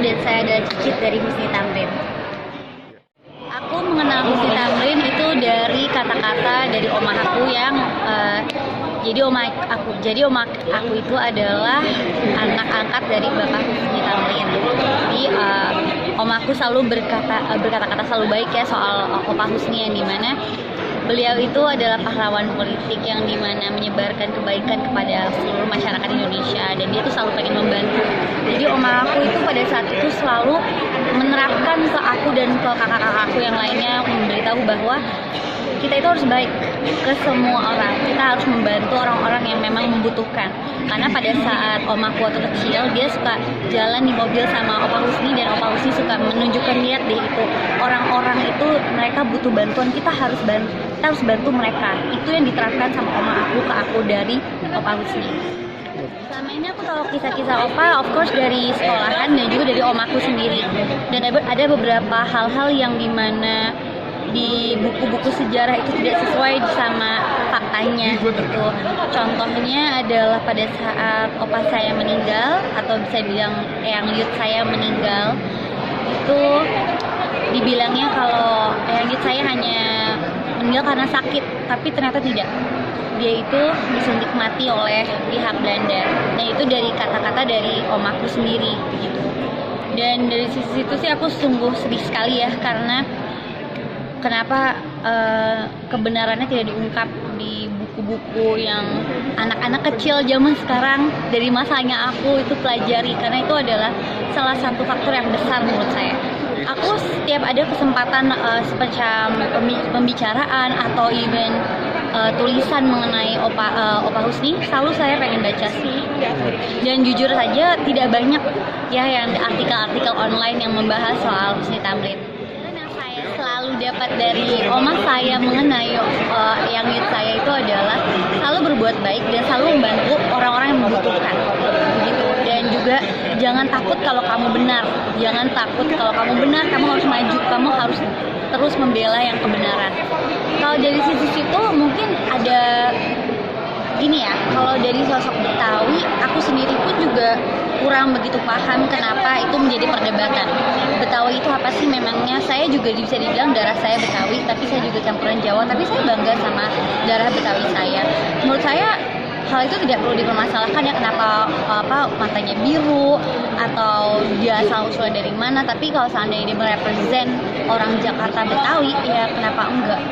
dan saya adalah Cicit dari Husni Tamrin. Aku mengenal Husni Tamrin itu dari kata-kata dari omah aku yang jadi omah aku itu adalah anak angkat dari Bapak Husni Tamrin. Jadi omahku selalu berkata-kata selalu baik ya soal Opa Husni, yang dimana beliau itu adalah pahlawan politik yang dimana menyebarkan kebaikan kepada seluruh masyarakat Indonesia, dan dia tuh selalu pengen membantu. Jadi oma aku itu pada saat itu selalu menerapkan ke aku dan ke kakak-kakakku yang lainnya, memberitahu bahwa kita itu harus baik ke semua orang. Kita harus membantu orang-orang yang memang membutuhkan. Karena pada saat omaku waktu kecil, dia suka jalan di mobil sama Opa Husni, dan Opa Husni suka menunjukkan, lihat deh itu orang-orang itu mereka butuh bantuan, kita harus bantu mereka. Itu yang diterapkan sama oma aku ke aku dari Opa Husni. Selama ini aku tahu kisah-kisah Opa, of course dari sekolahan dan juga dari omaku sendiri. Dan ada beberapa hal-hal yang dimana di buku-buku sejarah itu tidak sesuai sama faktanya gitu. Contohnya adalah pada saat opa saya meninggal, atau bisa bilang eyang yut saya meninggal, itu dibilangnya kalau eyang yut saya hanya meninggal karena sakit, tapi ternyata tidak. Dia itu disuntik mati oleh pihak Belanda. Nah, itu dari kata-kata dari omaku sendiri gitu. Dan dari sisi itu sih aku sungguh sedih sekali ya, karena kenapa kebenarannya tidak diungkap di buku-buku yang anak-anak kecil zaman sekarang dari masanya aku itu pelajari, karena itu adalah salah satu faktor yang besar menurut saya. Aku setiap ada kesempatan semacam pembicaraan atau even tulisan mengenai Opa Husni, selalu saya pengen baca sih. Dan jujur saja tidak banyak ya yang artikel-artikel online yang membahas soal Husni Tamrin. Selalu dapat dari oma saya mengenai yang yut saya itu adalah selalu berbuat baik dan selalu membantu orang-orang yang membutuhkan begitu. Dan juga jangan takut kalau kamu benar, jangan takut kalau kamu benar, kamu harus maju, kamu harus terus membela yang kebenaran. Kalau dari sisi situ mungkin ada gini ya, kalau dari sosok Betawi, aku sendiri pun juga kurang begitu paham kenapa itu menjadi perdebatan. Betawi itu apa sih memangnya? Saya juga bisa dibilang darah saya Betawi, tapi saya juga campuran Jawa, tapi saya bangga sama darah Betawi saya. Menurut saya hal itu tidak perlu dipermasalahkan ya, kenapa matanya biru atau dia asal usulnya dari mana. Tapi kalau seandainya dia merepresent orang Jakarta Betawi, ya kenapa enggak?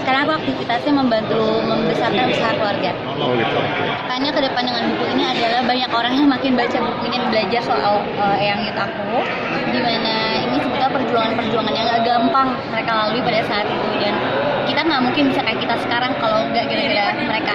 Sekarang aku aktivitasnya membantu membesarkan usaha keluarga. Oh gitu. Makanya ke depan dengan buku ini adalah banyak orang yang makin baca buku ini dan belajar soal eyang yut aku, dimana ini sebetulnya perjuangan yang gak gampang mereka lalui pada saat itu, dan kita nggak mungkin bisa kayak kita sekarang kalau nggak gara-gara mereka.